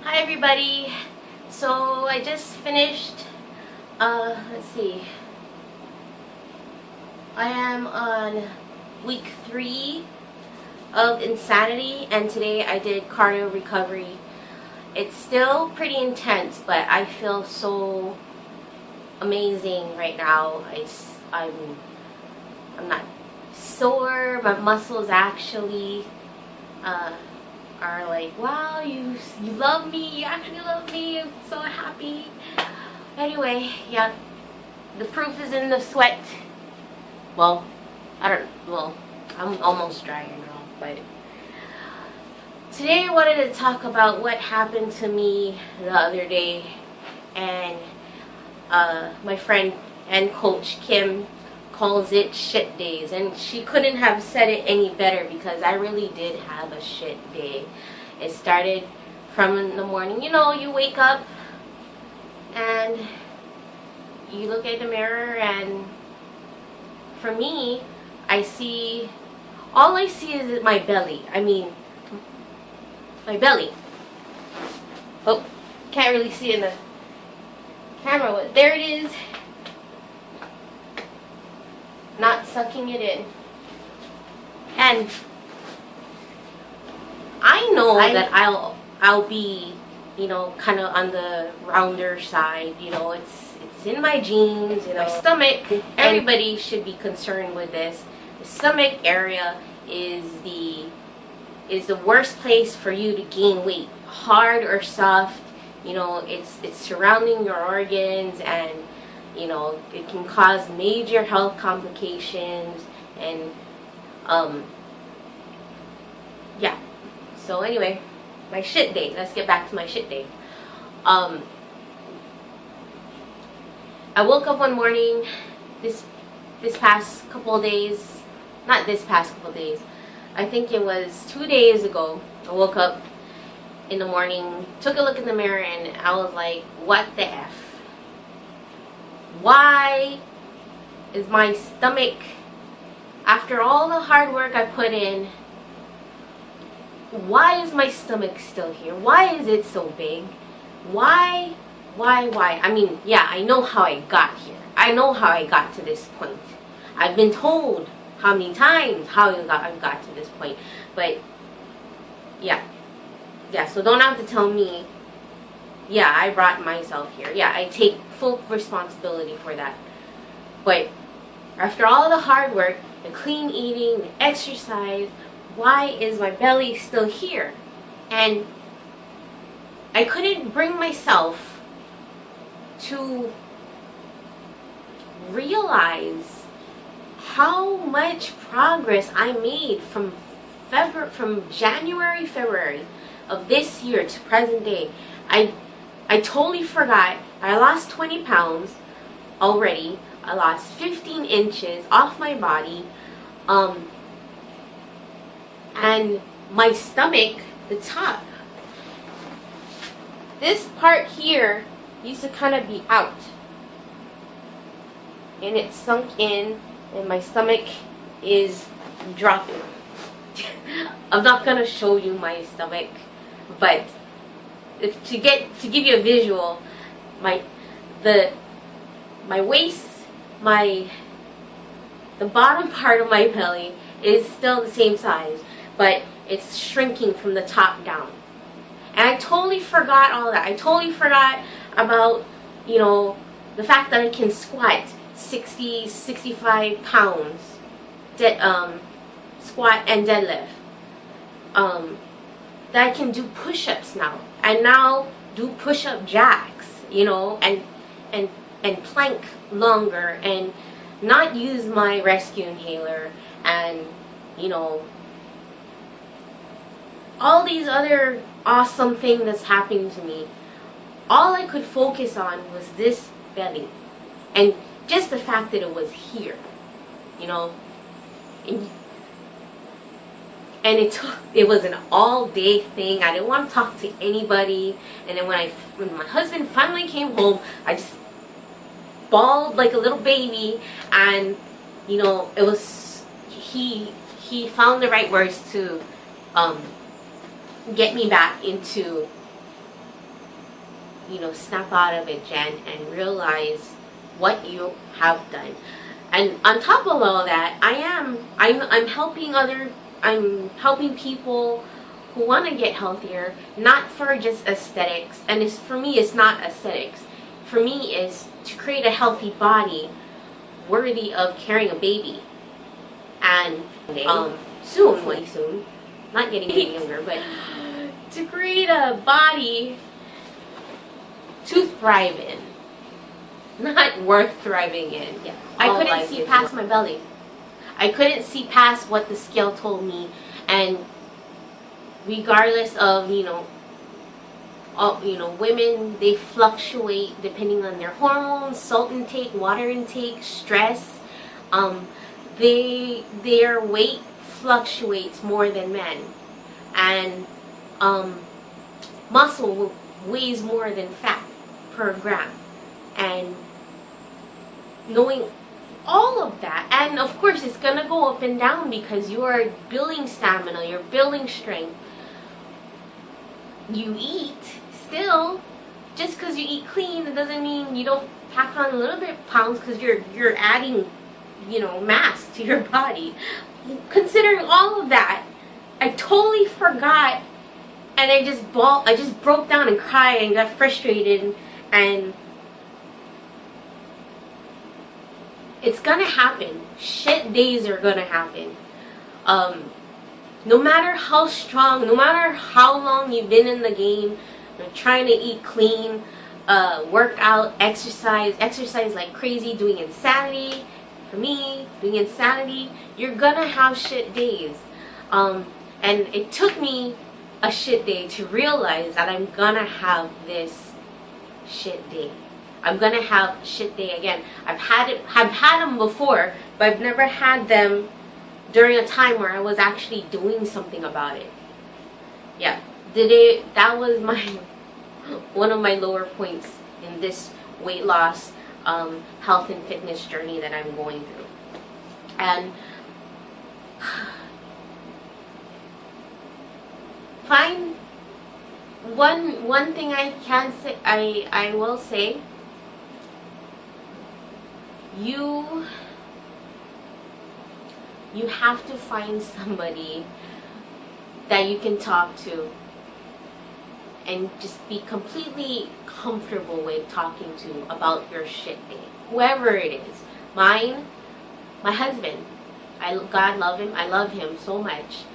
Hi everybody. So I just finished let's see. I am on week 3 of Insanity, and today I did cardio recovery. It's still pretty intense, but I feel so amazing right now. I'm not sore. My muscles actually are like, wow, you love me, you actually love me, I'm so happy. Anyway, yeah, the proof is in the sweat. Well, I'm almost dry now, but today I wanted to talk about what happened to me the other day, and my friend and coach Kim calls it shit days, and she couldn't have said it any better because I really did have a shit day. It started from in the morning. You know, you wake up and you look at the mirror, and for me, all I see is my belly. I mean, my belly. Oh, can't really see in the camera, but there it is. Not sucking it in. And I know that I'll be, you know, kind of on the rounder side. You know, it's in my genes. You know, my stomach. Everybody should be concerned with this. The stomach area is the worst place for you to gain weight. Hard or soft, you know, it's surrounding your organs, and you know, it can cause major health complications, and yeah. So anyway, my shit day. Let's get back to my shit day. I woke up one morning this past couple of days, not this past couple of days, I think it was 2 days ago. I woke up in the morning, took a look in the mirror, and I was like, what the F? Why is my stomach, after all the hard work I put in, why is my stomach still here? Why is it so big? Why? I mean, yeah, I know how I got here. I know how I got to this point. I've been told how many times how I got to this point. But, yeah, so don't have to tell me, yeah, I brought myself here. Yeah, I take full responsibility for that. But after all the hard work, the clean eating, the exercise, why is my belly still here? And I couldn't bring myself to realize how much progress I made from January, February of this year to present day. I totally forgot. I lost 20 pounds already. I lost 15 inches off my body. And my stomach, the top, this part here used to kind of be out. And it sunk in, and my stomach is dropping. I'm not going to show you my stomach, but to give you a visual, my waist, the bottom part of my belly is still the same size, but it's shrinking from the top down. And I totally forgot all that. I totally forgot about, you know, the fact that I can squat 65 pounds, squat and deadlift. That I can do push-ups now. And now do push-up jacks, you know, and plank longer, and not use my rescue inhaler, and, you know, all these other awesome things that's happening to me. All I could focus on was this belly, and just the fact that it was here, you know. And it was an all-day thing. I didn't want to talk to anybody. And then when my husband finally came home, I just bawled like a little baby. And, you know, it was, he found the right words to get me back into snap out of it, Jen, and realize what you have done. And on top of all that, I'm helping people who want to get healthier, not for just aesthetics. And for me, it's not aesthetics. For me, is to create a healthy body worthy of carrying a baby. And soon, not getting any younger, but to create a body to thrive in, not worth thriving in. Yeah. I couldn't see past my belly. I couldn't see past what the scale told me, and regardless of women, they fluctuate depending on their hormones, salt intake, water intake, stress. Their weight fluctuates more than men, and muscle weighs more than fat per gram. And knowing all of that, and of course it's gonna go up and down because you are building stamina, you're building strength. You eat still. Just because you eat clean, it doesn't mean you don't pack on a little bit of pounds, because you're adding mass to your body. Considering all of that, I totally forgot, and I just broke down and cried and got frustrated. And it's gonna happen. Shit days are gonna happen. No matter how strong, no matter how long you've been in the game, trying to eat clean, work out, exercise like crazy, doing insanity. For me, doing insanity, you're gonna have shit days. And it took me a shit day to realize that I'm gonna have this shit day. I'm gonna have shit day again. I've had them before, but I've never had them during a time where I was actually doing something about it. Yeah, that was one of my lower points in this weight loss, health and fitness journey that I'm going through. And find one thing I can say, I will say, you have to find somebody that you can talk to and just be completely comfortable with talking to about your shit day. Whoever it is. Mine, my husband. God love him. I love him so much.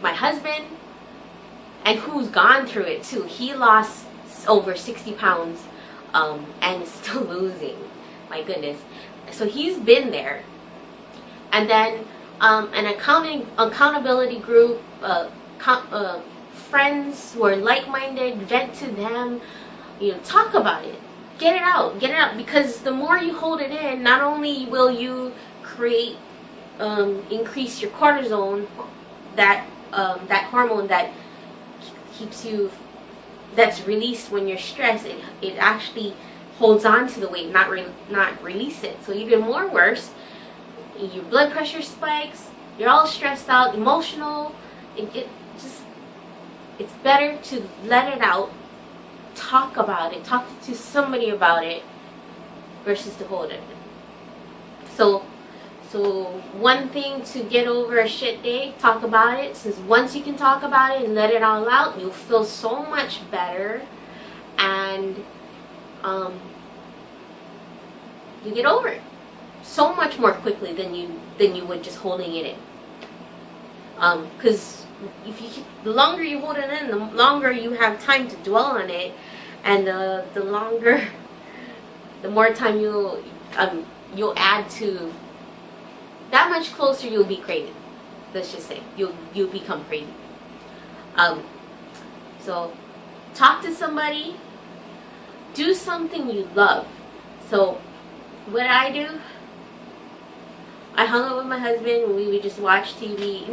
My husband, and who's gone through it too. He lost over 60 pounds and is still losing. My goodness. So he's been there. And then an accountability group, friends who are like-minded, vent to them, talk about it, get it out, because the more you hold it in, not only will you increase your cortisol, that hormone that that's released when you're stressed, it actually holds on to the weight, not release it. So even more worse, your blood pressure spikes, you're all stressed out, emotional. It's better to let it out, talk about it, talk to somebody about it, versus to hold it. So one thing to get over a shit day, talk about it. Since once you can talk about it and let it all out, you'll feel so much better, and you get over it so much more quickly than you would just holding it in. Because the longer you hold it in, the longer you have time to dwell on it, and the more time you'll add to, that much closer you'll be crazy. Let's just say you'll become crazy. So talk to somebody, do something you love. So what I do, I hung out with my husband. We would just watch TV.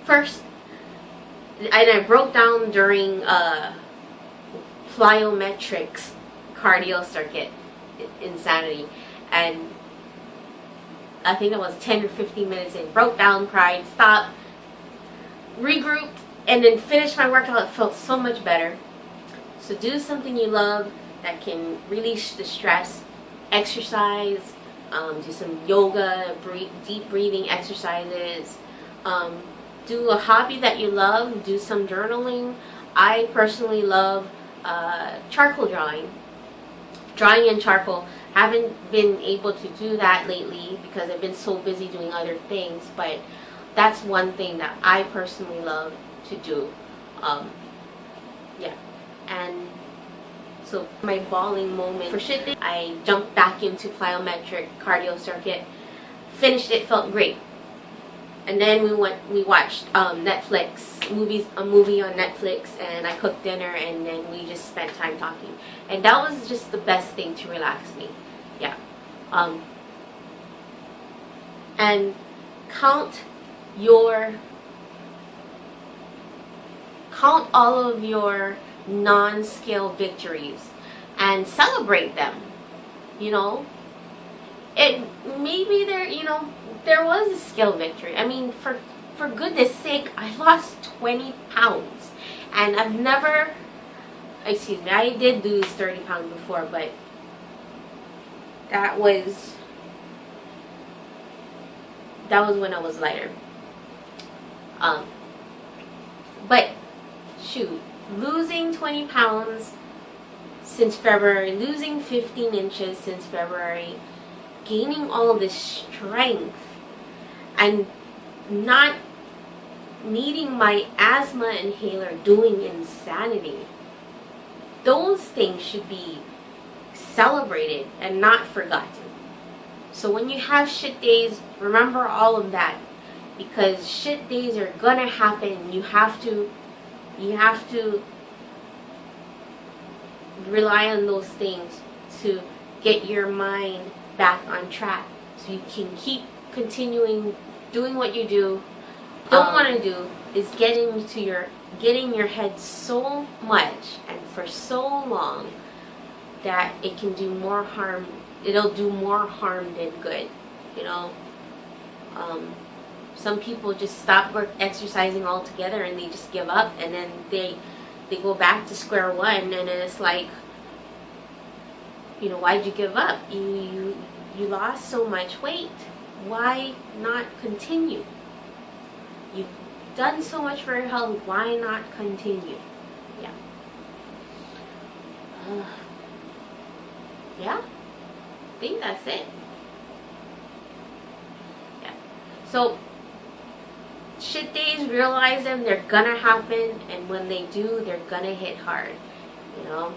First, and I broke down during plyometrics cardio circuit insanity, and I think it was 10 or 15 minutes in. Broke down, cried, stopped, regrouped, and then finished my workout. It felt so much better. So do something you love that can release the stress. Exercise, do some yoga, deep breathing exercises. Do a hobby that you love. Do some journaling. I personally love charcoal drawing. Drawing in charcoal. Haven't been able to do that lately because I've been so busy doing other things, but that's one thing that I personally love to do. Yeah. And so my bawling moment for shit day, I jumped back into plyometric cardio circuit, finished it, felt great. And then we watched Netflix a movie on Netflix, and I cooked dinner, and then we just spent time talking, and that was just the best thing to relax me. Yeah. And count all of your non-scale victories and celebrate them. You know, maybe there was a scale victory. I mean, for goodness sake, I lost 20 pounds, and I've never, excuse me, I did lose 30 pounds before, but that was when I was lighter. But shoot, losing 20 pounds since February, losing 15 inches since February, gaining all this strength, and not needing my asthma inhaler, doing insanity. Those things should be celebrated and not forgotten. So when you have shit days, remember all of that, because shit days are gonna happen. You have to rely on those things to get your mind back on track, so you can keep continuing doing what you do. Don't want to do is getting your head so much and for so long that it can do more harm. It'll do more harm than good. You know, some people just stop exercising altogether and they just give up, and then they go back to square one, and it's like, you know, why'd you give up? You lost so much weight. Why not continue? You've done so much for your health. Why not continue? Yeah. Yeah. I think that's it. Yeah. So shit days, realize them. They're gonna happen, and when they do, they're gonna hit hard. You know.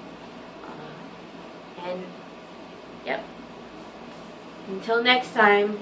And yep. Until next time.